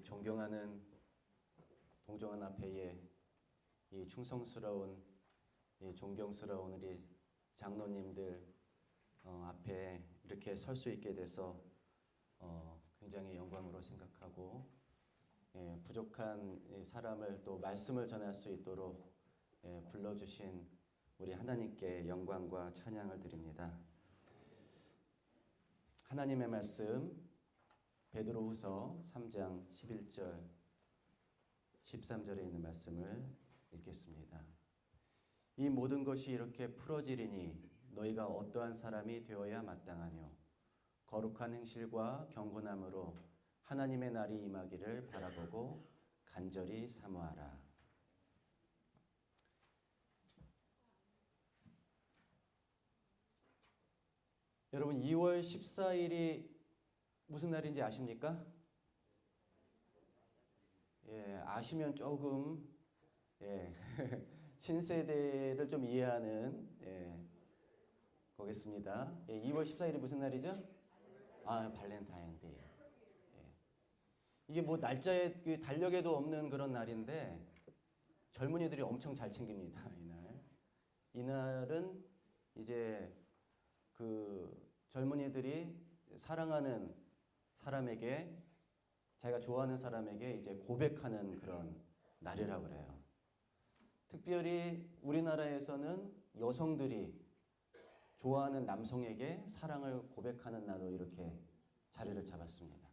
존경하는 동정한 앞에 이 충성스러운 존경스러운 우리 장로님들 앞에 이렇게 설 수 있게 돼서 굉장히 영광으로 생각하고 부족한 사람을 또 말씀을 전할 수 있도록 불러주신 우리 하나님께 영광과 찬양을 드립니다. 하나님의 말씀 베드로후서 3장 11절 13절에 있는 말씀을 읽겠습니다. 이 모든 것이 이렇게 풀어지리니 너희가 어떠한 사람이 되어야 마땅하뇨 거룩한 행실과 경건함으로 하나님의 날이 임하기를 바라보고 간절히 사모하라. 여러분 2월 14일이 무슨 날인지 아십니까? 아시면 조금 신세대를 좀 이해하는 거겠습니다. 2월 14일이 무슨 날이죠? 발렌타인데이. 이게 뭐 날짜에 그 달력에도 없는 그런 날인데 젊은이들이 엄청 잘 챙깁니다. 이날은 이제 그 젊은이들이 사랑하는 사람에게 자기가 좋아하는 사람에게 이제 고백하는 그런 날이라고 그래요. 특별히 우리나라에서는 여성들이 좋아하는 남성에게 사랑을 고백하는 날로 이렇게 자리를 잡았습니다.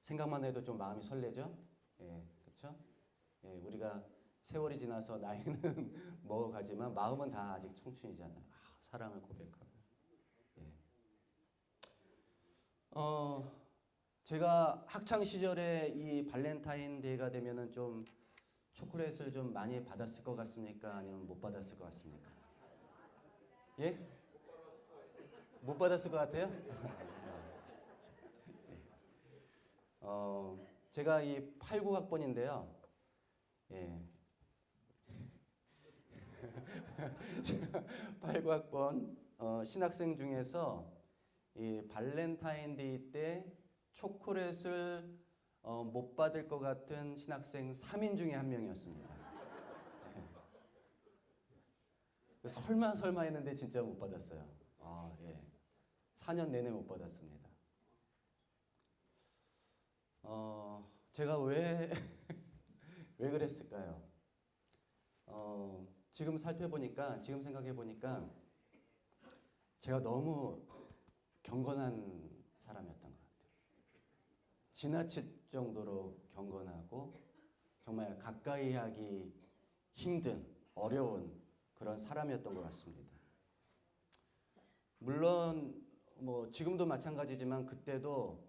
생각만 해도 좀 마음이 설레죠? 그렇죠? 우리가 세월이 지나서 나이는 먹어가지만 마음은 다 아직 청춘이잖아요. 사랑을 고백하고. 제가 학창 시절에 이 발렌타인데이가 되면은 좀 초콜릿을 좀 많이 받았을 것 같습니까? 아니면 못 받았을 것 같습니까? 예? 못 받았을 것 같아요? 제가 이 89학번인데요. 89학번 신학생 중에서 이 발렌타인데이 때 초콜릿을 못 받을 것 같은 신학생 3인 중에 한 명이었습니다. 설마 했는데 진짜 못 받았어요. 4년 내내 못 받았습니다. 제가 왜 그랬을까요? 지금 생각해 보니까 제가 너무 경건한 사람이었던 것 같아요. 지나칠 정도로 경건하고 정말 가까이 하기 힘든 어려운 그런 사람이었던 것 같습니다. 물론 뭐 지금도 마찬가지지만 그때도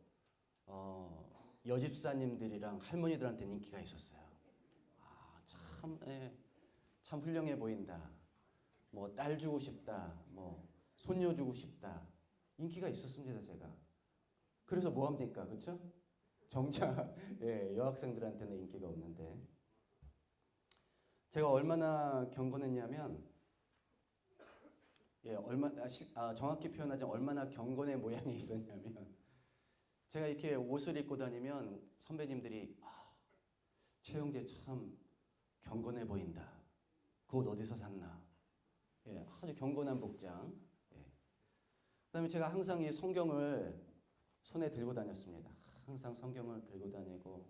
여집사님들이랑 할머니들한테는 인기가 있었어요. 참 훌륭해 보인다. 뭐 딸 주고 싶다. 뭐 손녀 주고 싶다. 인기가 있었습니다, 제가. 그래서 뭐 합니까? 그렇죠? 정작 여학생들한테는 인기가 없는데 제가 얼마나 경건했냐면 정확히 표현하자면 얼마나 경건의 모양이 있었냐면 제가 이렇게 옷을 입고 다니면 선배님들이 최영재 참 경건해 보인다. 그 옷 어디서 샀나? 아주 경건한 복장. 그다음에 제가 항상 이 성경을 손에 들고 다녔습니다. 항상 성경을 들고 다니고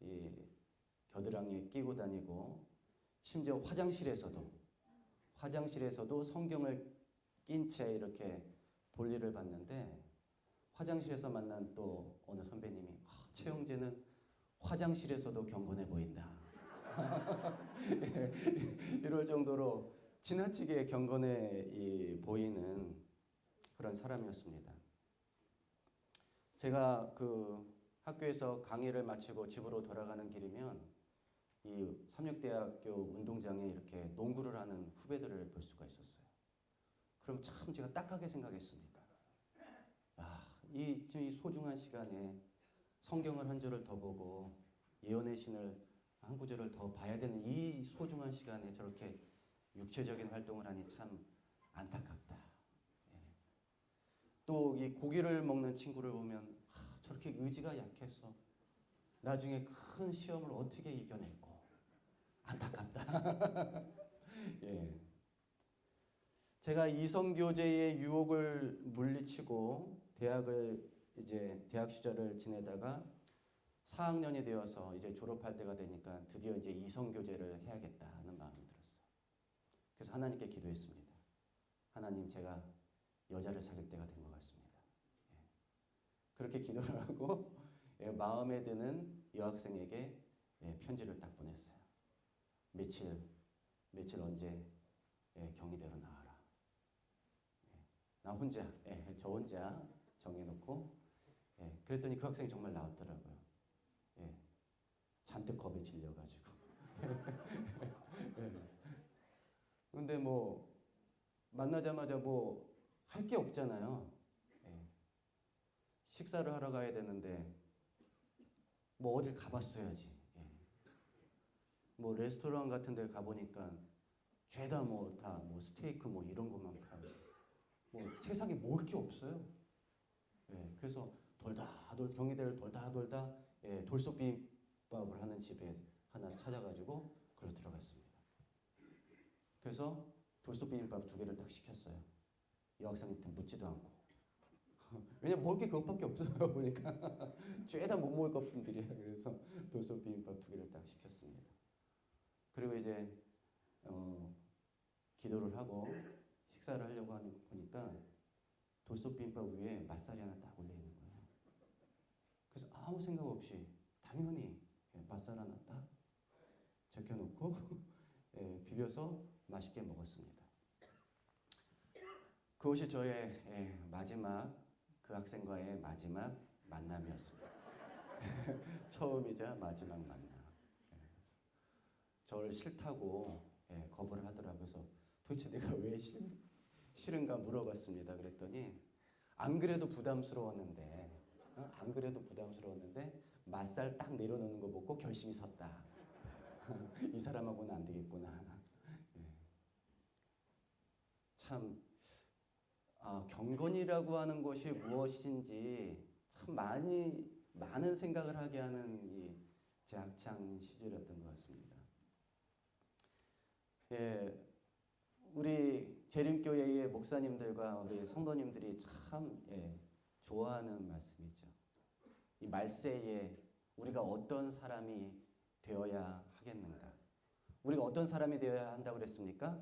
이 겨드랑이에 끼고 다니고 심지어 화장실에서도 성경을 낀 채 이렇게 볼일을 봤는데 화장실에서 만난 또 어느 선배님이 최영재는 화장실에서도 경건해 보인다. 이럴 정도로 지나치게 경건해 보이는 그런 사람이었습니다. 제가 그 학교에서 강의를 마치고 집으로 돌아가는 길이면 이 삼육대학교 운동장에 이렇게 농구를 하는 후배들을 볼 수가 있었어요. 그럼 참 제가 딱하게 생각했습니다. 이 소중한 시간에 성경을 한 절을 더 보고 예언의 신을 한 구절을 더 봐야 되는 이 소중한 시간에 저렇게 육체적인 활동을 하니 참 안타깝다. 또 이 고기를 먹는 친구를 보면 저렇게 의지가 약해서 나중에 큰 시험을 어떻게 이겨냈고 안타깝다. 예. 제가 이성교제의 유혹을 물리치고 대학 시절을 지내다가 4학년이 되어서 이제 졸업할 때가 되니까 드디어 이제 이성교제를 해야겠다는 마음이 들었어요. 그래서 하나님께 기도했습니다. 하나님, 제가 여자를 사귈 때가 된 것 같습니다. 예. 그렇게 기도를 하고 마음에 드는 여학생에게 편지를 딱 보냈어요. 며칠 언제 경희대로 나와라. 나 혼자, 저 혼자 정해놓고 그랬더니 그 학생이 정말 나왔더라고요. 잔뜩 겁에 질려가지고. 근데 뭐 만나자마자 뭐 할 게 없잖아요. 식사를 하러 가야 되는데 뭐 어딜 가봤어야지. 뭐 레스토랑 같은 데 가보니까 죄다 뭐 다 뭐 스테이크 뭐 이런 것만 팔고 뭐 세상에 먹을 게 없어요. 그래서 경희대를 돌다 돌솥 비빔밥을 하는 집에 하나 찾아가지고 그걸 들어갔습니다. 그래서 돌솥 비빔밥 2개를 딱 시켰어요. 여학생한테 묻지도 않고. 왜냐면 먹을 게 그것밖에 없어요. 보니까 죄다 못 먹을 것뿐들이야. 그래서 돌솥 비빔밥 2개를 딱 시켰습니다. 그리고 이제 기도를 하고 식사를 하려고 보니까 돌솥 비빔밥 위에 맛살이 하나 딱 올려 있는 거예요. 그래서 아무 생각 없이 당연히 맛살 하나 딱 적혀놓고 비벼서 맛있게 먹었습니다. 그것이 저의 그 학생과의 마지막 만남이었습니다. 처음이자 마지막 만남. 저를 싫다고 거부를 하더라고요. 그래서 도대체 내가 왜 싫은가 물어봤습니다. 그랬더니 안 그래도 부담스러웠는데 맛살 딱 내려놓는 거 보고 결심이 섰다. 이 사람하고는 안 되겠구나. 참 경건이라고 하는 것이 무엇인지 참 많은 생각을 하게 하는 제 학창 시절이었던 것 같습니다. 우리 재림교회의 목사님들과 우리 성도님들이 참 좋아하는 말씀이죠. 이 말세에 우리가 어떤 사람이 되어야 하겠는가? 우리가 어떤 사람이 되어야 한다고 그랬습니까?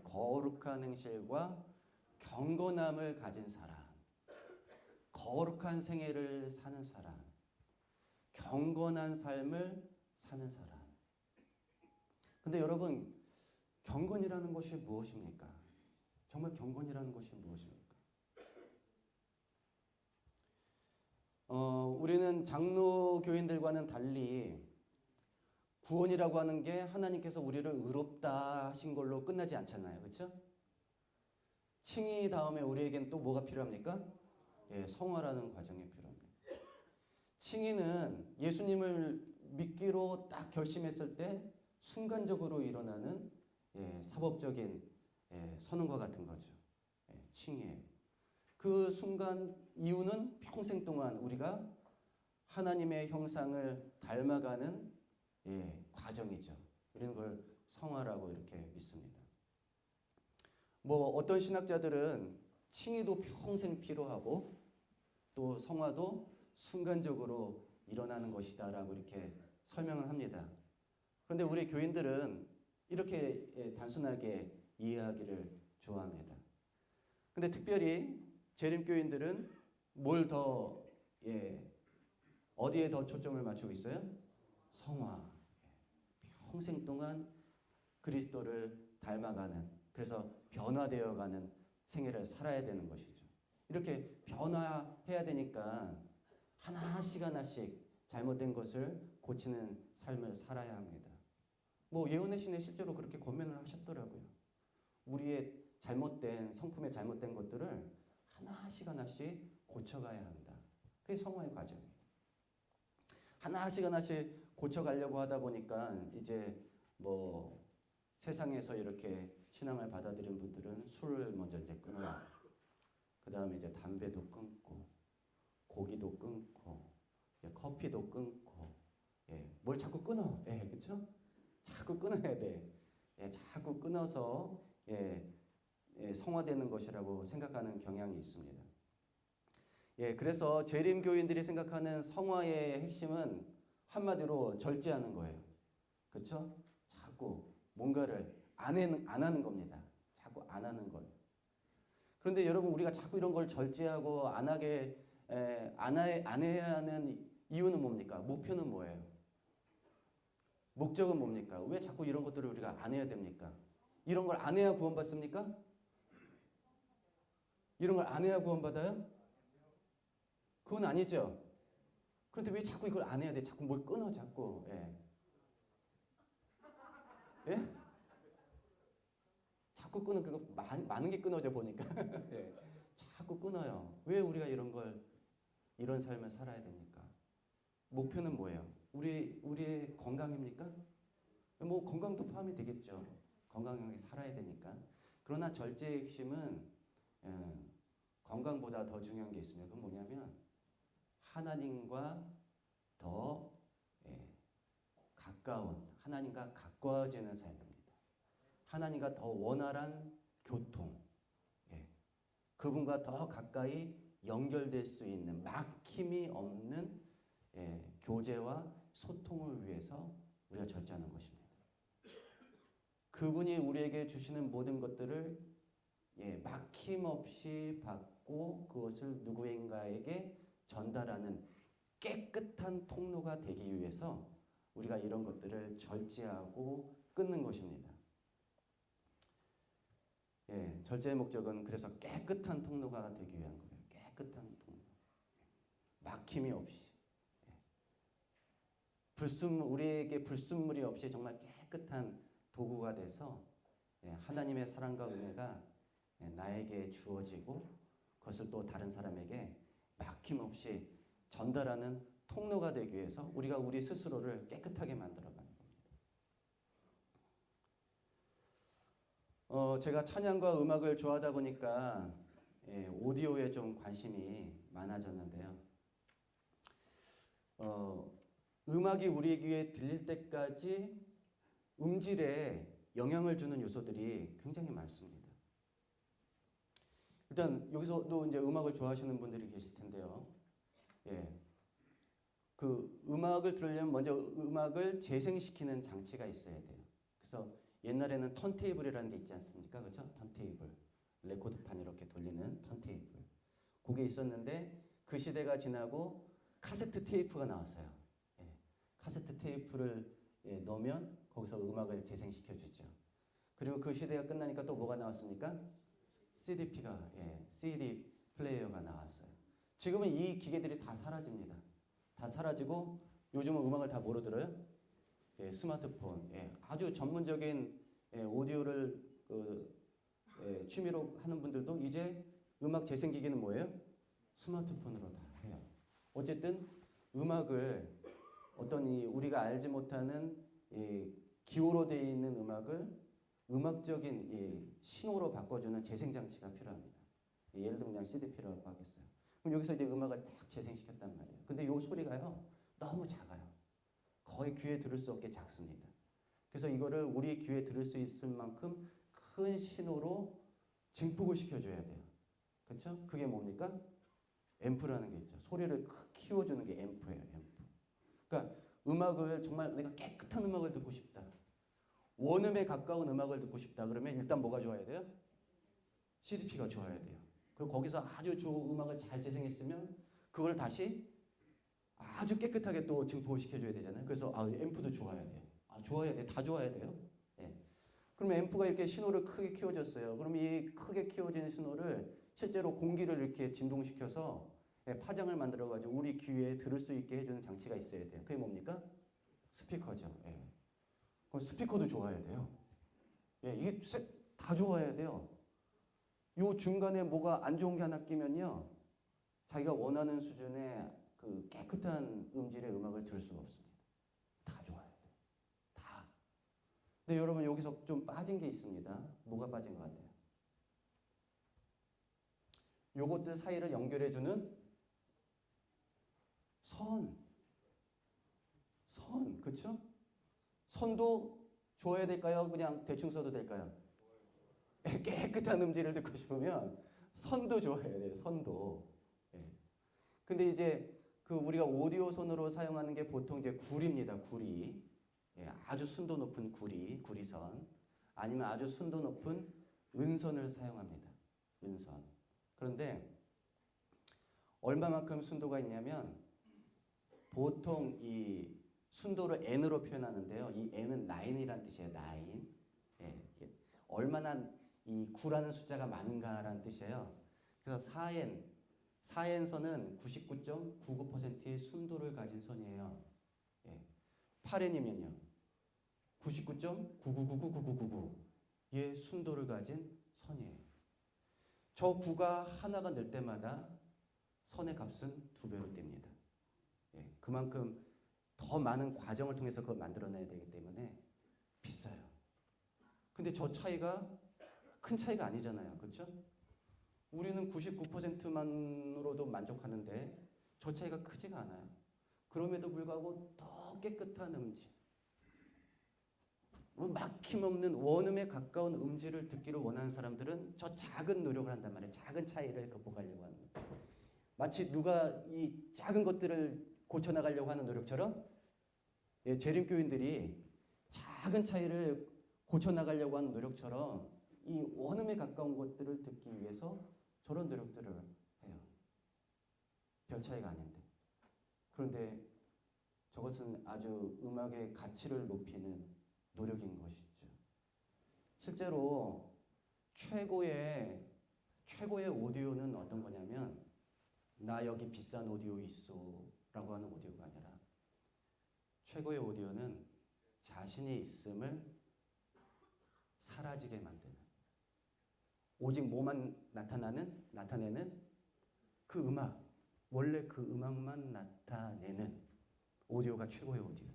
거룩한 행실과 경건함을 가진 사람, 거룩한 생애를 사는 사람, 경건한 삶을 사는 사람. 근데 여러분, 경건이라는 것이 무엇입니까? 정말 경건이라는 것이 무엇입니까? 우리는 장로 교인들과는 달리 구원이라고 하는 게 하나님께서 우리를 의롭다 하신 걸로 끝나지 않잖아요. 그렇죠? 칭의 다음에 우리에겐 또 뭐가 필요합니까? 성화라는 과정이 필요합니다. 칭의는 예수님을 믿기로 딱 결심했을 때 순간적으로 일어나는 사법적인 선언과 같은 거죠. 칭의예요. 그 순간 이유는 평생 동안 우리가 하나님의 형상을 닮아가는 과정이죠. 우리는 그걸 성화라고 이렇게 믿습니다. 뭐 어떤 신학자들은 칭의도 평생 필요하고 또 성화도 순간적으로 일어나는 것이다라고 이렇게 설명을 합니다. 그런데 우리 교인들은 이렇게 단순하게 이해하기를 좋아합니다. 근데 특별히 재림교인들은 어디에 더 초점을 맞추고 있어요? 성화. 평생 동안 그리스도를 닮아가는, 그래서 변화되어가는 생애를 살아야 되는 것이죠. 이렇게 변화해야 되니까 하나씩 잘못된 것을 고치는 삶을 살아야 합니다. 뭐 예언의 신에 실제로 그렇게 권면을 하셨더라고요. 우리의 성품의 잘못된 것들을 하나씩 고쳐가야 한다. 그게 성화의 과정이에요. 하나씩 고쳐가려고 하다 보니까 이제 뭐 세상에서 이렇게 신앙을 받아들인 분들은 술을 먼저 이제 끊어요. 그 다음에 이제 담배도 끊고, 고기도 끊고, 커피도 끊고, 예, 뭘 자꾸 끊어. 예, 그렇죠? 자꾸 끊어야 돼. 예, 자꾸 끊어서 예, 성화되는 것이라고 생각하는 경향이 있습니다. 예, 그래서 재림 교인들이 생각하는 성화의 핵심은 한마디로 절제하는 거예요. 그렇죠? 자꾸 뭔가를 안 하는 겁니다. 자꾸 안 하는 걸. 그런데 여러분 우리가 자꾸 이런 걸 절제하고 안 하게 안 해야 하는 이유는 뭡니까? 목표는 뭐예요? 목적은 뭡니까? 왜 자꾸 이런 것들을 우리가 안 해야 됩니까? 이런 걸 안 해야 구원받습니까? 이런 걸 안 해야 구원받아요? 그건 아니죠. 그런데 왜 자꾸 이걸 안 해야 돼? 자꾸 뭘 끊어 자꾸. 예? 예? 자꾸 끊어 그거 많은 게 끊어져 보니까. 예. 자꾸 끊어요. 왜 우리가 이런 삶을 살아야 됩니까? 목표는 뭐예요? 우리의 건강입니까? 뭐 건강도 포함이 되겠죠. 건강하게 살아야 되니까. 그러나 절제의 핵심은 예, 건강보다 더 중요한 게 있습니다. 그건 뭐냐면 하나님과 더 예, 가까운 하나님과 가까워지는 삶입니다. 하나님과 더 원활한 교통, 예, 그분과 더 가까이 연결될 수 있는 막힘이 없는 예, 교제와 소통을 위해서 우리가 절제하는 것입니다. 그분이 우리에게 주시는 모든 것들을 예, 막힘없이 받고 그것을 누구인가에게 전달하는 깨끗한 통로가 되기 위해서 우리가 이런 것들을 절제하고 끊는 것입니다. 예, 절제의 목적은 그래서 깨끗한 통로가 되기 위한 거예요. 깨끗한 통로. 막힘이 없이. 우리에게 불순물이 없이 정말 깨끗한 도구가 돼서 예, 하나님의 사랑과 은혜가 예, 나에게 주어지고 그것을 또 다른 사람에게 막힘없이 전달하는 통로가 되기 위해서 우리가 우리 스스로를 깨끗하게 만들어가는 겁니다. 제가 찬양과 음악을 좋아하다 보니까 예, 오디오에 좀 관심이 많아졌는데요. 음악이 우리 귀에 들릴 때까지 음질에 영향을 주는 요소들이 굉장히 많습니다. 일단 여기서도 이제 음악을 좋아하시는 분들이 계실 텐데요. 예, 그 음악을 들으려면 먼저 음악을 재생시키는 장치가 있어야 돼요. 그래서 옛날에는 턴테이블이라는 게 있지 않습니까? 그렇죠? 턴테이블, 레코드판 이렇게 돌리는 턴테이블. 그게 있었는데 그 시대가 지나고 카세트 테이프가 나왔어요. 예, 카세트 테이프를 예, 넣으면 거기서 음악을 재생시켜 주죠. 그리고 그 시대가 끝나니까 또 뭐가 나왔습니까? CD 플레이어가 나왔어요. 지금은 이 기계들이 다 사라집니다. 다 사라지고 요즘은 음악을 다 뭐로 들어요? 예, 스마트폰. 예, 아주 전문적인 예, 오디오를 취미로 하는 분들도 이제 음악 재생기기는 뭐예요? 스마트폰으로 다 해요. 어쨌든 음악을 어떤 우리가 알지 못하는 기호로 되어 있는 음악을 음악적인 신호로 바꿔주는 재생장치가 필요합니다. 예를 들면 그냥 CDP라고 하겠어요. 그럼 여기서 이제 음악을 딱 재생시켰단 말이에요. 근데 이 소리가요 너무 작아요. 거의 귀에 들을 수 없게 작습니다. 그래서 이거를 우리 귀에 들을 수 있을 만큼 큰 신호로 증폭을 시켜줘야 돼요. 그렇죠? 그게 뭡니까? 앰프라는 게 있죠. 소리를 키워주는 게 앰프예요. 앰프. 그러니까 음악을 정말 내가 깨끗한 음악을 듣고 싶다. 원음에 가까운 음악을 듣고 싶다. 그러면 일단 뭐가 좋아야 돼요? CDP가 좋아야 돼요. 그리고 거기서 아주 좋은 음악을 잘 재생했으면 그걸 다시 아주 깨끗하게 또 증폭을 시켜줘야 되잖아요. 그래서 앰프도 좋아야 돼요. 좋아야 돼. 다 좋아야 돼요. 예. 그러면 앰프가 이렇게 신호를 크게 키워줬어요. 그럼 이 크게 키워진 신호를 실제로 공기를 이렇게 진동시켜서 예, 파장을 만들어가지고 우리 귀에 들을 수 있게 해주는 장치가 있어야 돼요. 그게 뭡니까? 스피커죠. 예. 그럼 스피커도 좋아야 돼요. 예, 이게 다 좋아야 돼요. 요 중간에 뭐가 안 좋은 게 하나 끼면요. 자기가 원하는 수준의 그 깨끗한 음질의 음악을 들을 수가 없습니다. 다 좋아야 돼요. 다. 근데 여러분 여기서 좀 빠진 게 있습니다. 뭐가 빠진 것 같아요? 요것들 사이를 연결해주는 선. 선, 그렇죠? 선도 줘야 될까요? 그냥 대충 써도 될까요? 깨끗한 음질을 듣고 싶으면 선도 줘야 돼요. 선도. 예. 근데 이제 그 우리가 오디오 선으로 사용하는 게 보통 이제 구리입니다. 구리. 예, 아주 순도 높은 구리선. 아니면 아주 순도 높은 은선을 사용합니다. 은선. 그런데 얼마만큼 순도가 있냐면 보통 이 순도를 n으로 표현하는데요. 이 n은 9이라는 뜻이에요. 9. 예, 얼마나 이 9라는 숫자가 많은가라는 뜻이에요. 그래서 4n선은 99.99%의 순도를 가진 선이에요. 예. 8n이면요. 99.9999999의 순도를 가진 선이에요. 저 9가 하나가 늘 때마다 선의 값은 2배로 띱니다. 예. 그만큼 더 많은 과정을 통해서 그걸 만들어내야 되기 때문에 비싸요. 근데 저 차이가 큰 차이가 아니잖아요. 그렇죠? 우리는 99%만으로도 만족하는데 저 차이가 크지가 않아요. 그럼에도 불구하고 더 깨끗한 음질, 막힘없는 원음에 가까운 음질을 듣기를 원하는 사람들은 저 작은 노력을 한단 말이에요. 작은 차이를 극복하려고 하는 거예요. 마치 누가 이 작은 것들을 고쳐나가려고 하는 노력처럼 예, 재림교인들이 작은 차이를 고쳐나가려고 하는 노력처럼 이 원음에 가까운 것들을 듣기 위해서 저런 노력들을 해요. 별 차이가 아닌데. 그런데 저것은 아주 음악의 가치를 높이는 노력인 것이죠. 실제로 최고의 오디오는 어떤 거냐면 나 여기 비싼 오디오 있어 라고 하는 오디오가 아니라 최고의 오디오는 자신이 있음을 사라지게 만드는 오직 뭐만 나타내는 그 음악, 원래 그 음악만 나타내는 오디오가 최고의 오디오예요.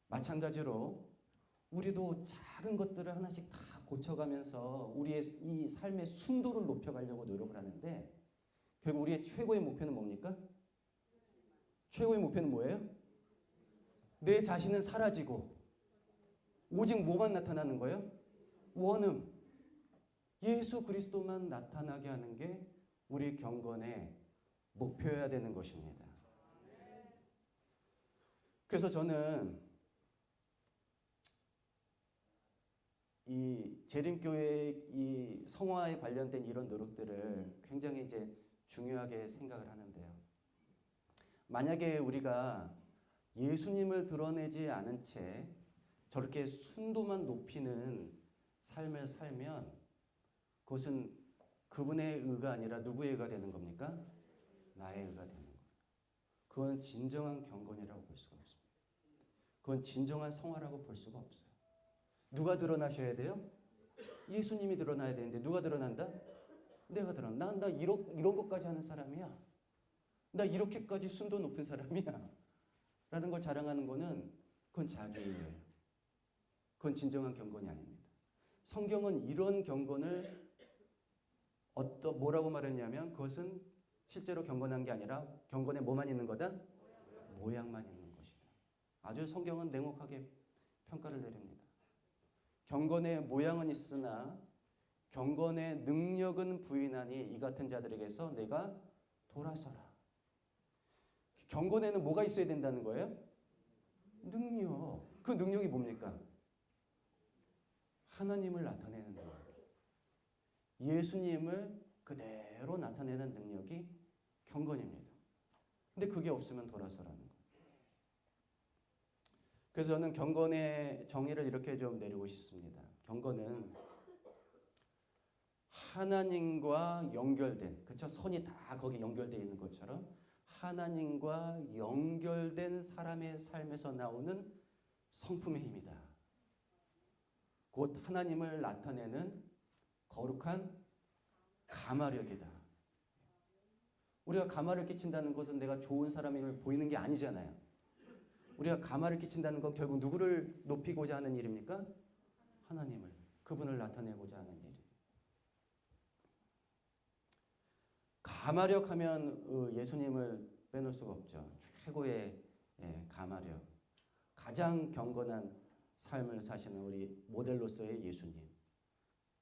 마찬가지로 우리도 작은 것들을 하나씩 다 고쳐가면서 우리의 이 삶의 순도를 높여가려고 노력을 하는데 결국 우리의 최고의 목표는 뭡니까? 최고의 목표는 뭐예요? 내 자신은 사라지고 오직 뭐만 나타나는 거예요? 원음. 예수 그리스도만 나타나게 하는 게 우리 경건의 목표여야 되는 것입니다. 그래서 저는 이 재림교회 이 성화에 관련된 이런 노력들을 굉장히 이제 중요하게 생각을 하는데요. 만약에 우리가 예수님을 드러내지 않은 채 저렇게 순도만 높이는 삶을 살면 그것은 그분의 의가 아니라 누구의 의가 되는 겁니까? 나의 의가 되는 거예요. 그건 진정한 경건이라고 볼 수가 없습니다. 그건 진정한 성화라고 볼 수가 없어요. 누가 드러나셔야 돼요? 예수님이 드러나야 되는데 누가 드러난다? 내가 드러나. 나 이런 것까지 하는 사람이야. 나 이렇게까지 순도 높은 사람이야. 라는 걸 자랑하는 거는 그건 자기예요. 그건 진정한 경건이 아닙니다. 성경은 이런 경건을 뭐라고 말했냐면 그것은 실제로 경건한 게 아니라 경건에 뭐만 있는 거다? 모양만 있는 것이다. 아주 성경은 냉혹하게 평가를 내립니다. 경건의 모양은 있으나 경건의 능력은 부인하니 이 같은 자들에게서 내가 돌아서라. 경건에는 뭐가 있어야 된다는 거예요? 능력. 그 능력이 뭡니까? 하나님을 나타내는 능력. 예수님을 그대로 나타내는 능력이 경건입니다. 근데 그게 없으면 돌아서라는 거예요. 그래서 저는 경건의 정의를 이렇게 좀 내리고 싶습니다. 경건은 하나님과 연결된, 그렇죠? 선이 다 거기 연결되어 있는 것처럼 하나님과 연결된 사람의 삶에서 나오는 성품의 힘이다. 곧 하나님을 나타내는 거룩한 가마력이다. 우리가 가마를 끼친다는 것은 내가 좋은 사람임을 보이는 게 아니잖아요. 우리가 가마를 끼친다는 건 결국 누구를 높이고자 하는 일입니까? 하나님을, 그분을 나타내고자 하는 일. 가마력 하면 예수님을 빼놓을 수가 없죠. 최고의 예, 가마력. 가장 경건한 삶을 사시는 우리 모델로서의 예수님.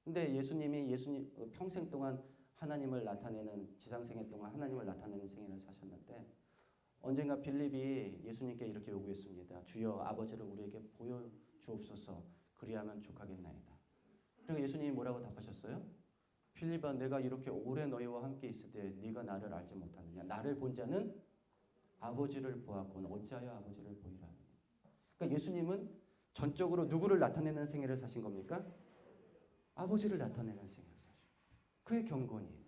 근데 예수님 평생 동안 하나님을 나타내는 지상생애 동안 하나님을 나타내는 생애를 사셨는데 언젠가 빌립이 예수님께 이렇게 요구했습니다. 주여 아버지를 우리에게 보여주옵소서. 그리하면 족하겠나이다. 그리고 예수님이 뭐라고 답하셨어요? 빌립아 내가 이렇게 오래 너희와 함께 있을 때 네가 나를 알지 못하느냐. 나를 본 자는 아버지를 보았거늘 어찌하여 아버지를 보이라 하느냐. 그러니까 예수님은 전적으로 누구를 나타내는 생애를 사신 겁니까? 아버지를 나타내는 생애를 사신. 그의 경건이에요.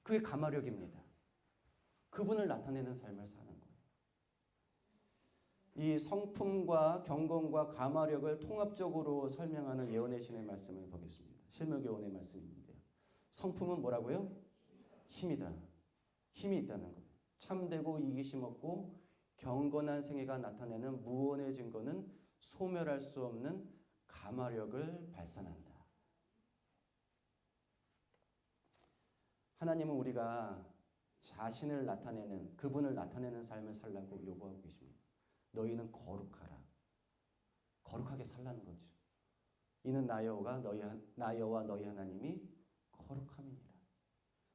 그의 가마력입니다. 그분을 나타내는 삶을 사는 거예요. 이 성품과 경건과 가마력을 통합적으로 설명하는 예언의 신의 말씀을 보겠습니다. 실무교훈의 말씀인데요. 성품은 뭐라고요? 힘이다. 힘이 있다는 거예요. 참되고 이기심 없고 경건한 생애가 나타내는 무언의 증거는 소멸할 수 없는 가마력을 발산한다. 하나님은 우리가 자신을 나타내는 그분을 나타내는 삶을 살라고 요구하고 계십니다. 너희는 거룩하라. 거룩하게 살라는 거죠. 이는 나 여호와 너희 하나님이 거룩함이니라.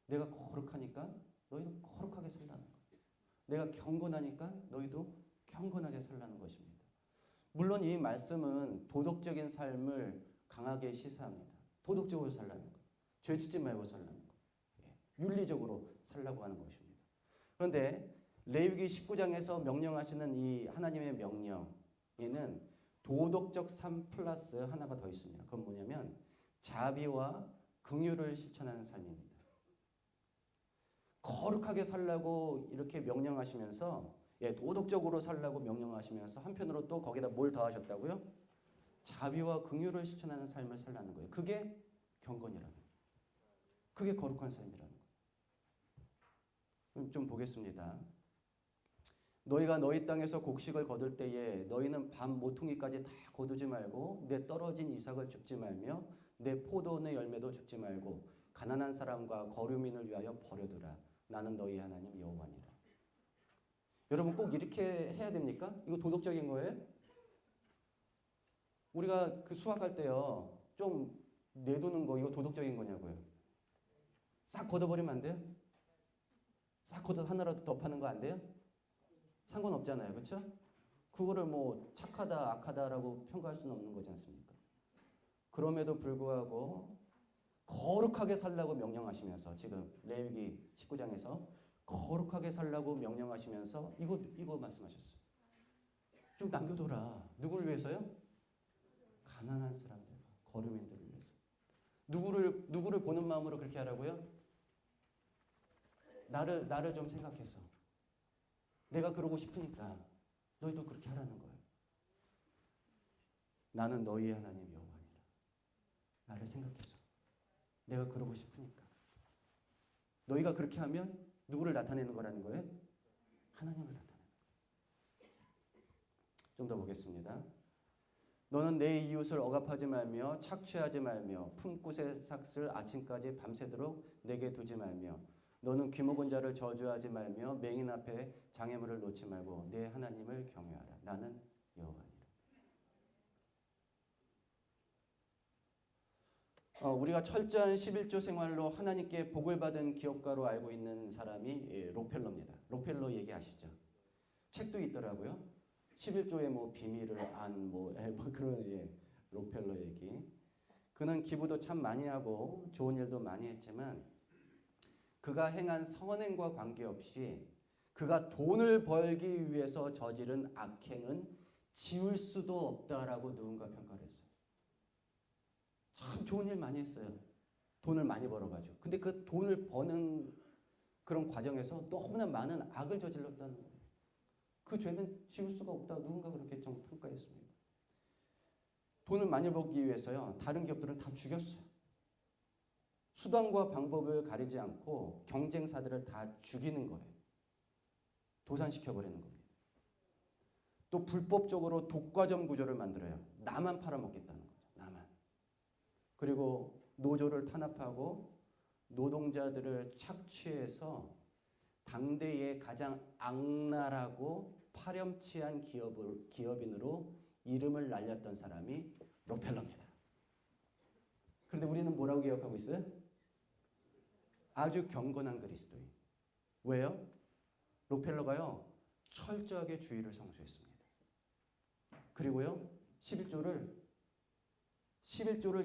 내가 거룩하니까 너희도 거룩하게 살라는 거예요. 내가 경건하니까 너희도 경건하게 살라는 것입니다. 물론 이 말씀은 도덕적인 삶을 강하게 시사합니다. 도덕적으로 살라는 거예요. 죄 짓지 말고 살라는 거예요. 윤리적으로 살라고 하는 것입니다. 그런데 레위기 19장에서 명령하시는 이 하나님의 명령에는 도덕적 삶 플러스 하나가 더 있습니다. 그건 뭐냐면 자비와 긍휼을 실천하는 삶입니다. 거룩하게 살라고 이렇게 명령하시면서 도덕적으로 살라고 명령하시면서 한편으로 또 거기다 뭘 더하셨다고요? 자비와 긍휼을 실천하는 삶을 살라는 거예요. 그게 경건이라는 거예요. 그게 거룩한 삶이라는 거예요. 좀 보겠습니다. 너희가 너희 땅에서 곡식을 거둘 때에 너희는 밤 모퉁이까지 다 거두지 말고 내 떨어진 이삭을 줍지 말며 내 포도원의 열매도 줍지 말고 가난한 사람과 거류민을 위하여 버려두라. 나는 너희 하나님 여호와니라. 여러분 꼭 이렇게 해야 됩니까? 이거 도덕적인 거예요? 우리가 그 수학할 때요. 좀 내두는 거 이거 도덕적인 거냐고요. 싹 걷어버리면 안 돼요? 싹 걷어 하나라도 더 파는 거 안 돼요? 상관없잖아요. 그렇죠? 그거를 뭐 착하다 악하다라고 평가할 수는 없는 거지 않습니까? 그럼에도 불구하고 거룩하게 살라고 명령하시면서 지금 레위기 19장에서 거룩하게 살라고 명령하시면서 이거 말씀하셨어요. 좀 남겨둬라. 누구를 위해서요? 가난한 사람들, 거류민들을 위해서. 누구를 보는 마음으로 그렇게 하라고요? 나를 좀 생각해서. 내가 그러고 싶으니까 너희도 그렇게 하라는 거예요. 나는 너희의 하나님 여호와니라. 나를 생각해서. 내가 그러고 싶으니까. 너희가 그렇게 하면 누구를 나타내는 거라는 거예요? 하나님을 나타내는 거예요. 좀 더 보겠습니다. 너는 내 이웃을 억압하지 말며 착취하지 말며 품꾼의 삭슬 아침까지 밤새도록 내게 두지 말며 너는 귀먹은 자를 저주하지 말며 맹인 앞에 장애물을 놓지 말고 내 하나님을 경외하라. 나는 여호와니라. 우리가 철저한 11조 생활로 하나님께 복을 받은 기업가로 알고 있는 사람이 록펠러입니다. 록펠러 얘기 아시죠? 책도 있더라고요. 11조의 뭐 비밀을 뭐 그런 록펠러 얘기. 그는 기부도 참 많이 하고 좋은 일도 많이 했지만 그가 행한 선행과 관계없이 그가 돈을 벌기 위해서 저지른 악행은 지울 수도 없다라고 누군가 평가를 했어요. 참 좋은 일 많이 했어요. 돈을 많이 벌어가지고. 근데 그 돈을 버는 그런 과정에서 너무나 많은 악을 저질렀다는 거예요. 그 죄는 지울 수가 없다. 누군가 그렇게 평가했습니다. 돈을 많이 벌기 위해서요. 다른 기업들은 다 죽였어요. 수단과 방법을 가리지 않고 경쟁사들을 다 죽이는 거예요. 도산시켜버리는 겁니다. 또 불법적으로 독과점 구조를 만들어요. 나만 팔아먹겠다는 거죠. 나만. 그리고 노조를 탄압하고 노동자들을 착취해서 당대의 가장 악랄하고 파렴치한 기업인으로 이름을 날렸던 사람이 록펠러입니다. 그런데 우리는 뭐라고 기억하고 있어요? 아주 경건한 그리스도인. 왜요? 록펠러가요, 철저하게 주의를 성수했습니다. 그리고요, 11조를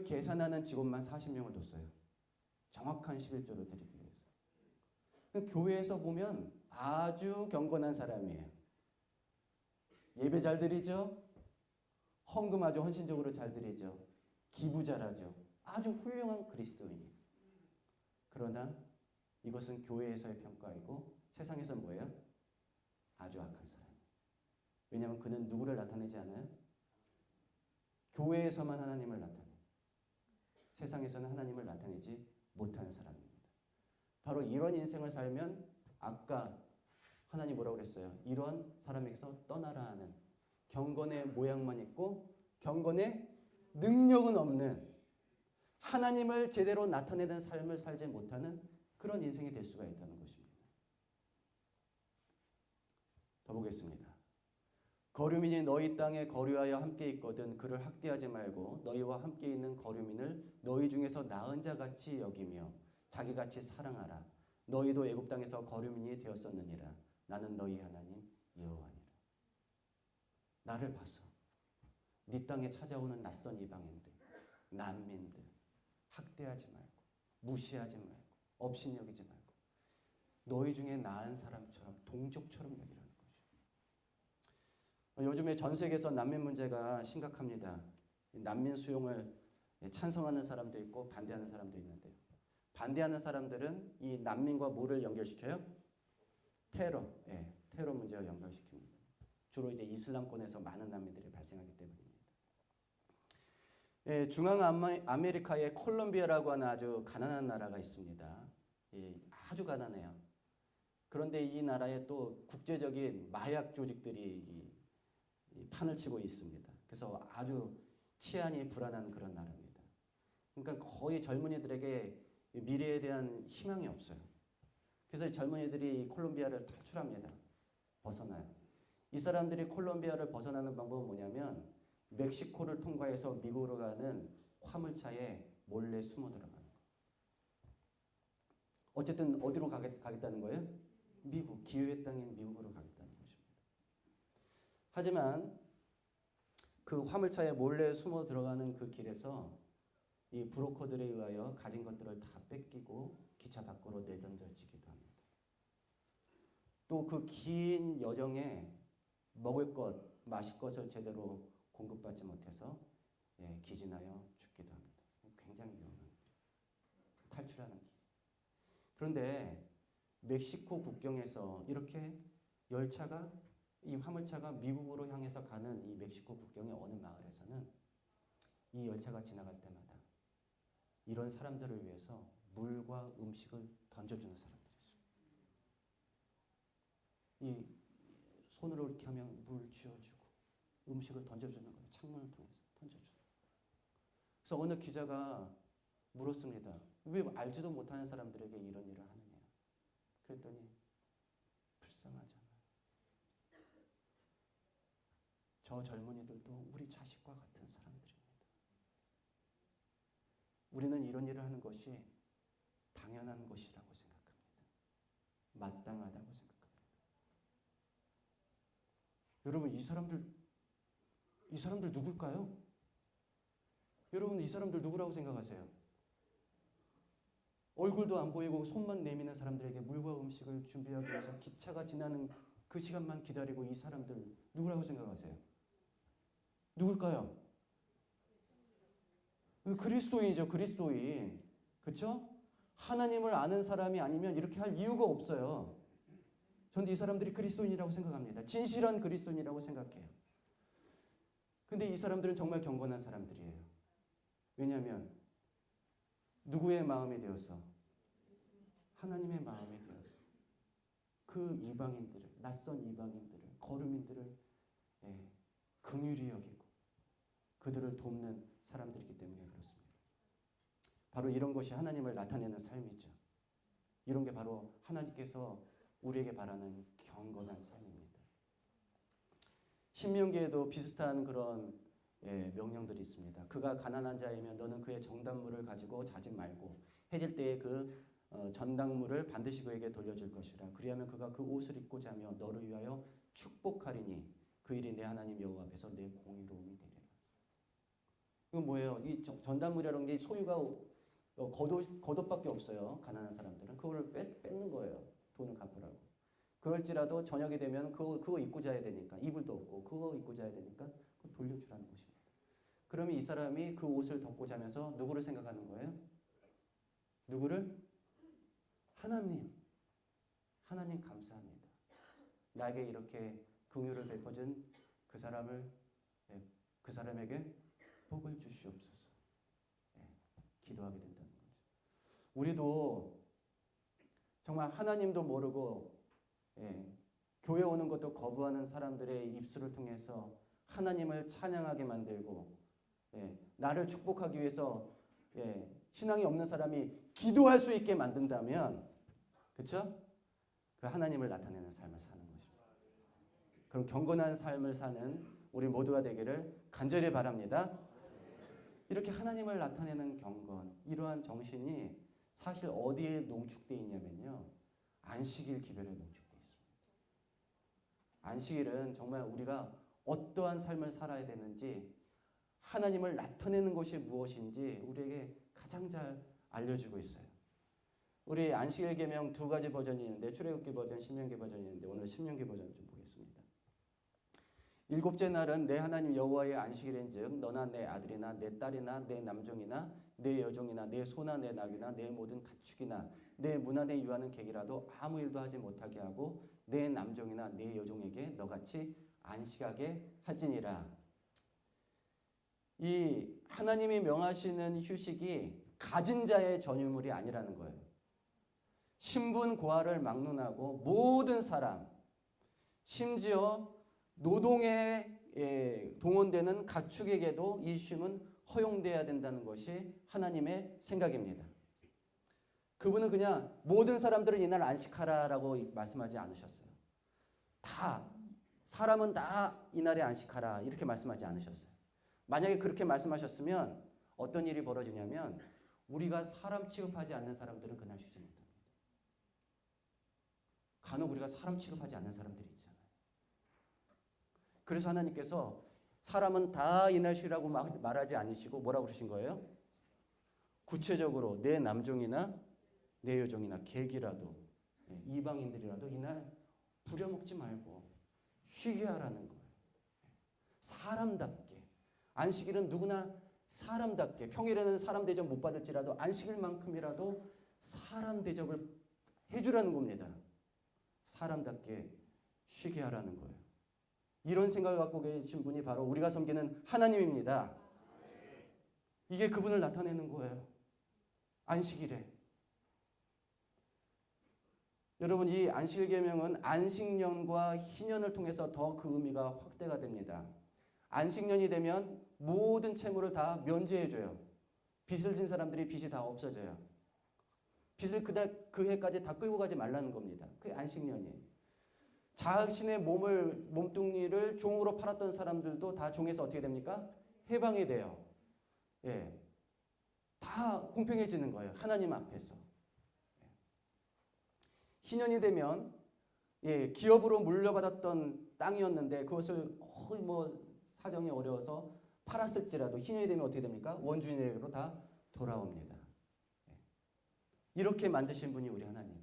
계산하는 직원만 40명을 뒀어요. 정확한 11조를 드리기 위해서. 그러니까 교회에서 보면 아주 경건한 사람이에요. 예배 잘 드리죠? 헌금 아주 헌신적으로 잘 드리죠. 기부 잘하죠. 아주 훌륭한 그리스도인이에요. 그러나 이것은 교회에서의 평가이고 세상에서는 뭐예요? 아주 악한 사람. 왜냐하면 그는 누구를 나타내지 않아요? 교회에서만 하나님을 나타내요. 세상에서는 하나님을 나타내지 못하는 사람입니다. 바로 이런 인생을 살면 아까 하나님 뭐라고 그랬어요? 이런 사람에게서 떠나라 하는, 경건의 모양만 있고 경건의 능력은 없는, 하나님을 제대로 나타내는 삶을 살지 못하는 그런 인생이 될 수가 있다는 것입니다. 더 보겠습니다. 거류민이 너희 땅에 거류하여 함께 있거든 그를 학대하지 말고 너희와 함께 있는 거류민을 너희 중에서 나은 자같이 여기며 자기같이 사랑하라. 너희도 애굽 땅에서 거류민이 되었었느니라. 나는 너희 하나님 여호와니라. 나를 봐서 네 땅에 찾아오는 낯선 이방인들, 난민들 학대하지 말고, 무시하지 말고, 업신여기지 말고 너희 중에 나은 사람처럼, 동족처럼 여기라는 거죠. 요즘에 전 세계에서 난민 문제가 심각합니다. 난민 수용을 찬성하는 사람도 있고 반대하는 사람도 있는데요. 반대하는 사람들은 이 난민과 뭐를 연결시켜요? 테러, 테러 문제와 연결시킵니다. 주로 이제 이슬람권에서 많은 난민들이 발생하기 때문입니다. 중앙 아메리카의 콜롬비아라고 하는 아주 가난한 나라가 있습니다. 아주 가난해요. 그런데 이 나라에 또 국제적인 마약 조직들이 판을 치고 있습니다. 그래서 아주 치안이 불안한 그런 나라입니다. 그러니까 거의 젊은이들에게 미래에 대한 희망이 없어요. 그래서 젊은이들이 콜롬비아를 탈출합니다. 벗어나요. 이 사람들이 콜롬비아를 벗어나는 방법은 뭐냐면 멕시코를 통과해서 미국으로 가는 화물차에 몰래 숨어 들어가는 거예요. 어쨌든 어디로 가겠다는 거예요? 미국, 기회의 땅인 미국으로 가겠다는 것입니다. 하지만 그 화물차에 몰래 숨어 들어가는 그 길에서 이 브로커들에 의하여 가진 것들을 다 뺏기고 기차 밖으로 내던져지기도 합니다. 또 그 긴 여정에 먹을 것, 마실 것을 제대로 공급받지 못해서 기진하여 죽기도 합니다. 굉장히 위험한 길이에요. 탈출하는 길. 그런데 멕시코 국경에서 이렇게 열차가, 이 화물차가 미국으로 향해서 가는 이 멕시코 국경의 어느 마을에서는 이 열차가 지나갈 때마다 이런 사람들을 위해서 물과 음식을 던져주는 사람들이 있어요. 이 손으로 이렇게 하면 물 쥐어주고 음식을 던져주는 거예요. 창문을 통해서 던져주는 거예요. 그래서 어느 기자가 물었습니다. 왜 알지도 못하는 사람들에게 이런 일을 하느냐. 그랬더니 불쌍하잖아요. 저 젊은이들도 우리 자식과 같은 사람들입니다. 우리는 이런 일을 하는 것이 당연한 것이라고 생각합니다. 마땅하다고 생각합니다. 여러분, 이 사람들 누굴까요? 여러분, 이 사람들 누구라고 생각하세요? 얼굴도 안 보이고 손만 내미는 사람들에게 물과 음식을 준비하기 위해서 기차가 지나는 그 시간만 기다리고 이 사람들 누구라고 생각하세요? 누굴까요? 그리스도인이죠, 그리스도인. 그렇죠? 하나님을 아는 사람이 아니면 이렇게 할 이유가 없어요. 저는 이 사람들이 그리스도인이라고 생각합니다. 진실한 그리스도인이라고 생각해요. 근데 이 사람들은 정말 경건한 사람들이에요. 왜냐하면 누구의 마음이 되어서? 하나님의 마음이 되어서 그 이방인들을, 낯선 이방인들을, 거류민들을 긍휼히 여기고 그들을 돕는 사람들이기 때문에 그렇습니다. 바로 이런 것이 하나님을 나타내는 삶이죠. 이런 게 바로 하나님께서 우리에게 바라는 경건한 삶입니다. 신명기에도 비슷한 그런 명령들이 있습니다. 그가 가난한 자이면 너는 그의 정단물을 가지고 자지 말고 해질 때에 그 전당물을 반드시 그에게 돌려줄 것이라. 그리하면 그가 그 옷을 입고 자며 너를 위하여 축복하리니 그 일이 내 하나님 여호와 앞에서 내 공의로움이 되리라. 이건 뭐예요? 이 전당물이라는 게 소유가 겉옷밖에 없어요. 가난한 사람들은 그거를 뺏는 거예요. 돈을 갚으라고. 그럴지라도 저녁이 되면 그거 입고 자야 되니까, 이불도 없고 그거 입고 자야 되니까 그거 돌려주라는 것입니다. 그러면 이 사람이 그 옷을 덮고 자면서 누구를 생각하는 거예요? 누구를? 하나님. 하나님 감사합니다. 나에게 이렇게 긍휼을 베풀어준 그 사람에게 복을 주시옵소서. 기도하게 된다는 거죠. 우리도 정말 하나님도 모르고 교회 오는 것도 거부하는 사람들의 입술을 통해서 하나님을 찬양하게 만들고 나를 축복하기 위해서 신앙이 없는 사람이 기도할 수 있게 만든다면, 그렇죠? 그 하나님을 나타내는 삶을 사는 것입니다. 그럼 경건한 삶을 사는 우리 모두가 되기를 간절히 바랍니다. 이렇게 하나님을 나타내는 경건, 이러한 정신이 사실 어디에 농축되어 있냐면요, 안식일 기별에 농축되어 있습니다. 안식일은 정말 우리가 어떠한 삶을 살아야 되는지, 하나님을 나타내는 것이 무엇인지 우리에게 가장 잘 알려주고 있어요. 우리 안식일 계명 두 가지 버전이 있는데, 출애굽기 버전, 신명기 버전이 있는데 오늘 신명기 버전 좀 보겠습니다. 일곱째 날은 내 하나님 여호와의 안식일인즉 너나 내 아들이나 내 딸이나 내 남종이나 내 여종이나 내 소나 내 나귀나 내 모든 가축이나 내 문 안에 유하는 객이라도 아무 일도 하지 못하게 하고 내 남종이나 내 여종에게 너같이 안식하게 할지니라. 이 하나님이 명하시는 휴식이 가진 자의 전유물이 아니라는 거예요. 신분 고하를 막론하고 모든 사람, 심지어 노동에 동원되는 가축에게도 이 쉼은 허용돼야 된다는 것이 하나님의 생각입니다. 그분은 그냥 모든 사람들은 이날 안식하라라고 말씀하지 않으셨어요. 사람은 다 이날에 안식하라 이렇게 말씀하지 않으셨어요. 만약에 그렇게 말씀하셨으면 어떤 일이 벌어지냐면, 우리가 사람 취급하지 않는 사람들은 그날 쉬지 못합니다. 간혹 우리가 사람 취급하지 않는 사람들이 있잖아요. 그래서 하나님께서 사람은 다 이날 쉬라고 말하지 않으시고 뭐라고 그러신 거예요? 구체적으로 내 남종이나 내 여종이나 객이라도 이방인들이라도 이날 부려먹지 말고 쉬게 하라는 거예요. 사람답게. 안식일은 누구나 사람답게, 평일에는 사람 대접 못 받을지라도 안식일만큼이라도 사람 대접을 해주라는 겁니다. 사람답게 쉬게 하라는 거예요. 이런 생각을 갖고 계신 분이 바로 우리가 섬기는 하나님입니다. 이게 그분을 나타내는 거예요. 안식일에. 여러분, 이 안식일 계명은 안식년과 희년을 통해서 더 그 의미가 확대가 됩니다. 안식년이 되면 모든 채무를 다 면제해줘요. 빚을 진 사람들이 빚이 다 없어져요. 빚을 그 해까지 다 끌고 가지 말라는 겁니다. 그게 안식년이에요. 자신의 몸뚱이를 종으로 팔았던 사람들도 다 종에서 어떻게 됩니까? 해방이 돼요. 다 공평해지는 거예요. 하나님 앞에서. 희년이 되면 기업으로 물려받았던 땅이었는데 그것을 사정이 어려워서 팔았을지라도 희년이 되면 어떻게 됩니까? 원주인에게로 다 돌아옵니다. 이렇게 만드신 분이 우리 하나님이에요.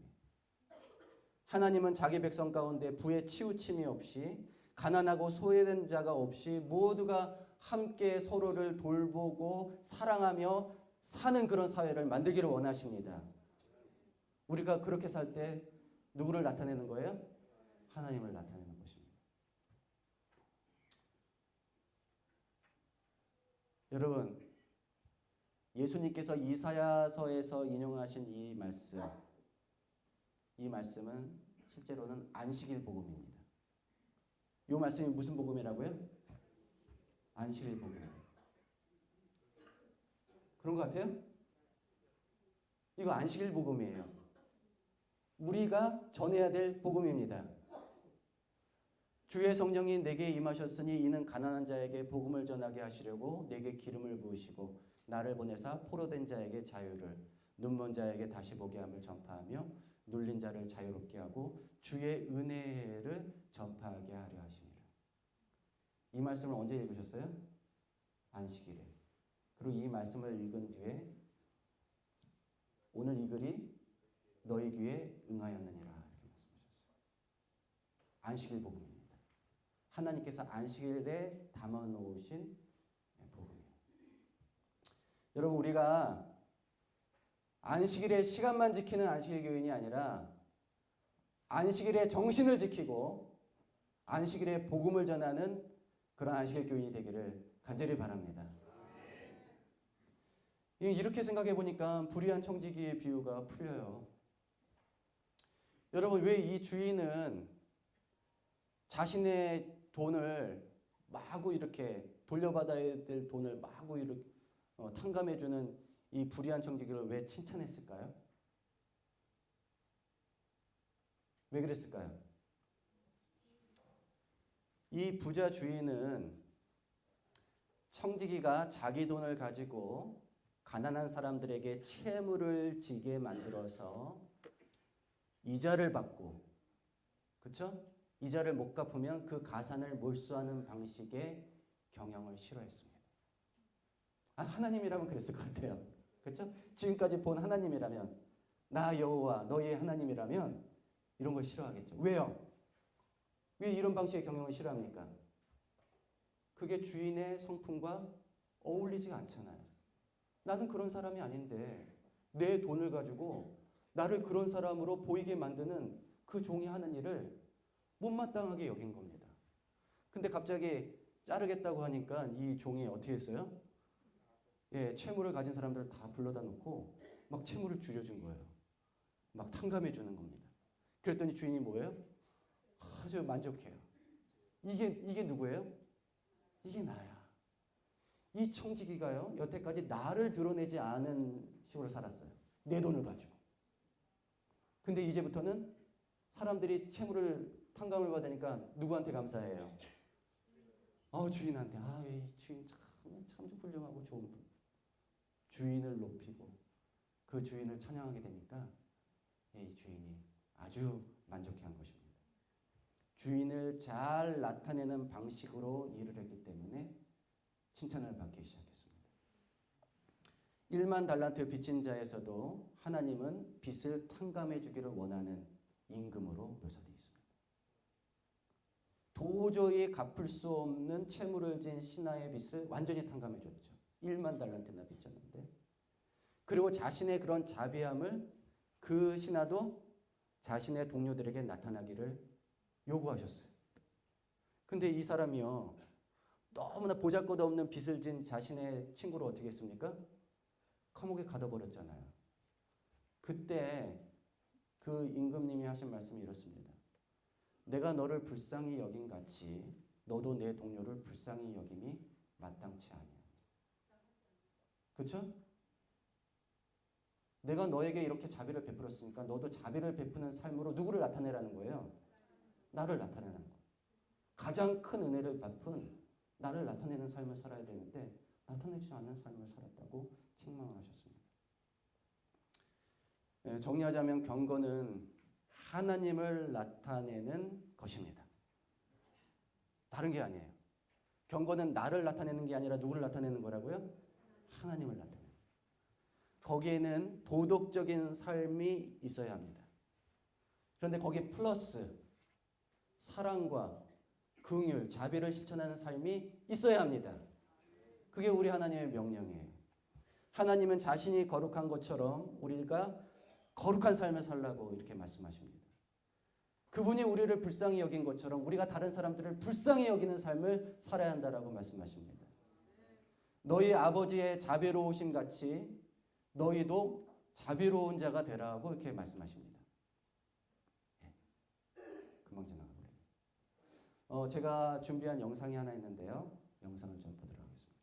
하나님은 자기 백성 가운데 부에 치우침이 없이, 가난하고 소외된 자가 없이 모두가 함께 서로를 돌보고 사랑하며 사는 그런 사회를 만들기를 원하십니다. 우리가 그렇게 살 때 누구를 나타내는 거예요? 하나님을 나타내는 것입니다. 여러분, 예수님께서 이사야서에서 인용하신 이 말씀은 실제로는 안식일 복음입니다. 이 말씀이 무슨 복음이라고요? 안식일 복음. 그런 것 같아요? 이거 안식일 복음이에요. 우리가 전해야 될 복음입니다. 주의 성령이 내게 임하셨으니 이는 가난한 자에게 복음을 전하게 하시려고 내게 기름을 부으시고 나를 보내사 포로된 자에게 자유를 눈먼 자에게 다시 보게 함을 전파하며 눌린 자를 자유롭게 하고 주의 은혜를 전파하게 하려 하심이라. 이 말씀을 언제 읽으셨어요? 안식일에. 그리고 이 말씀을 읽은 뒤에 오늘 이 글이 너희 귀에 응하였느니라 이렇게 말씀하셨어요. 안식일 복음입니다. 하나님께서 안식일에 담아놓으신 복음이에요. 여러분 우리가 안식일에 시간만 지키는 안식일 교인이 아니라 안식일에 정신을 지키고 안식일에 복음을 전하는 그런 안식일 교인이 되기를 간절히 바랍니다. 이렇게 생각해 보니까 불의한 청지기의 비유가 풀려요. 여러분 왜 이 주인은 자신의 돈을 마구 이렇게 돌려받아야 될 돈을 마구 이렇게 탕감해주는 이 불의한 청지기를 왜 칭찬했을까요? 왜 그랬을까요? 이 부자 주인은 청지기가 자기 돈을 가지고 가난한 사람들에게 채무를 지게 만들어서 이자를 받고, 그렇죠? 이자를 못 갚으면 그 가산을 몰수하는 방식의 경영을 싫어했습니다. 하나님이라면 그랬을 것 같아요. 그렇죠? 지금까지 본 하나님이라면, 나 여호와 너희의 하나님이라면 이런 걸 싫어하겠죠. 왜요? 왜 이런 방식의 경영을 싫어합니까? 그게 주인의 성품과 어울리지가 않잖아요. 나는 그런 사람이 아닌데 내 돈을 가지고 나를 그런 사람으로 보이게 만드는 그 종이 하는 일을 못마땅하게 여긴 겁니다. 근데 갑자기 자르겠다고 하니까 이 종이 어떻게 했어요? 채무를 가진 사람들을 다 불러다 놓고 막 채무를 줄여준 거예요. 막 탕감해 주는 겁니다. 그랬더니 주인이 뭐예요? 아주 만족해요. 이게 누구예요? 이게 나야. 이 청지기가요, 여태까지 나를 드러내지 않은 식으로 살았어요. 내 돈을 가지고. 근데 이제부터는 사람들이 채무를 탕감을 받으니까 누구한테 감사해요? 주인한테. 이 주인 참 훌륭하고 좋은 분. 주인을 높이고 그 주인을 찬양하게 되니까 이 주인이 아주 만족해한 것입니다. 주인을 잘 나타내는 방식으로 일을 했기 때문에 칭찬을 받기 시작했습니다. 1만 달란트 빚진 자에서도 하나님은 빚을 탕감해 주기를 원하는 임금으로 묘사되어 있습니다. 도저히 갚을 수 없는 채무를 진 신하의 빚을 완전히 탕감해 줬죠. 1만 달란트나 빚졌는데. 그리고 자신의 그런 자비함을 그 신하도 자신의 동료들에게 나타나기를 요구하셨어요. 근데 이 사람이요, 너무나 보잘것없는 빚을 진 자신의 친구를 어떻게 했습니까? 감옥에 가둬버렸잖아요. 그때 그 임금님이 하신 말씀이 이렇습니다. 내가 너를 불쌍히 여긴 같이 너도 내 동료를 불쌍히 여김이 마땅치 아니야. 그렇죠? 내가 너에게 이렇게 자비를 베풀었으니까 너도 자비를 베푸는 삶으로 누구를 나타내라는 거예요? 나를 나타내는 거. 가장 큰 은혜를 베푼 나를 나타내는 삶을 살아야 되는데 나타내지 않는 삶을 살았다고 책망을 하셨습니다. 정리하자면 경건은 하나님을 나타내는 것입니다. 다른 게 아니에요. 경건은 나를 나타내는 게 아니라 누구를 나타내는 거라고요? 하나님을 나타내는. 거기에는 도덕적인 삶이 있어야 합니다. 그런데 거기에 플러스 사랑과 긍휼, 자비를 실천하는 삶이 있어야 합니다. 그게 우리 하나님의 명령이에요. 하나님은 자신이 거룩한 것처럼 우리가 거룩한 삶을 살라고 이렇게 말씀하십니다. 그분이 우리를 불쌍히 여긴 것처럼 우리가 다른 사람들을 불쌍히 여기는 삶을 살아야 한다라고 말씀하십니다. 너희 아버지의 자비로우심 같이 너희도 자비로운 자가 되라고 이렇게 말씀하십니다. 금방 지나가버려요. 제가 준비한 영상이 하나 있는데요. 영상을 좀 보도록 하겠습니다.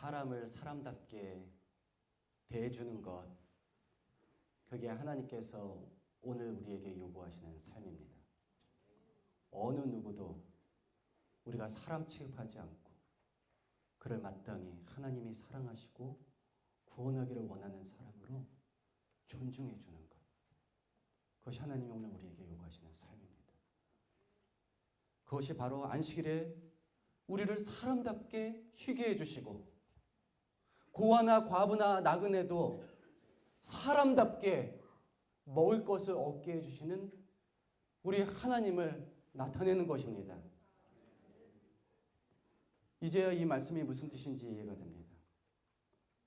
사람을 사람답게 대해주는 것, 그게 하나님께서 오늘 우리에게 요구하시는 삶입니다. 어느 누구도 우리가 사람 취급하지 않고 그를 마땅히 하나님이 사랑하시고 구원하기를 원하는 사람으로 존중해 주는 것. 그것이 하나님이 오늘 우리에게 요구하시는 삶입니다. 그것이 바로 안식일에 우리를 사람답게 쉬게 해주시고 고아나 과부나 나그네도 사람답게 먹을 것을 얻게 해주시는 우리 하나님을 나타내는 것입니다. 이제야 이 말씀이 무슨 뜻인지 이해가 됩니다.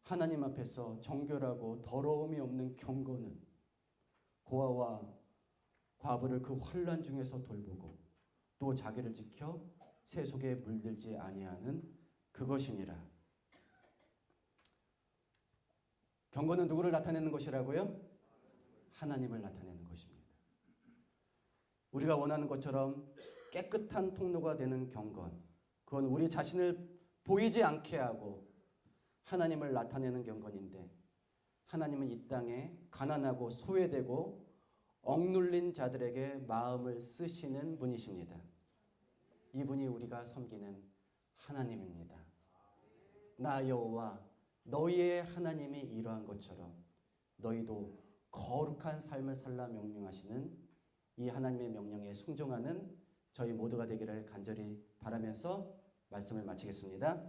하나님 앞에서 정결하고 더러움이 없는 경건은 고아와 과부를 그 환난 중에서 돌보고 또 자기를 지켜 세속에 물들지 아니하는 그것이니라. 경건은 누구를 나타내는 것이라고요? 하나님을 나타내는 것입니다. 우리가 원하는 것처럼 깨끗한 통로가 되는 경건, 그건 우리 자신을 보이지 않게 하고 하나님을 나타내는 경건인데, 하나님은 이 땅에 가난하고 소외되고 억눌린 자들에게 마음을 쓰시는 분이십니다. 이분이 우리가 섬기는 하나님입니다. 나 여호와 너희의 하나님이 이러한 것처럼 너희도 거룩한 삶을 살라 명령하시는 이 하나님의 명령에 순종하는 저희 모두가 되기를 간절히 바라면서 말씀을 마치겠습니다.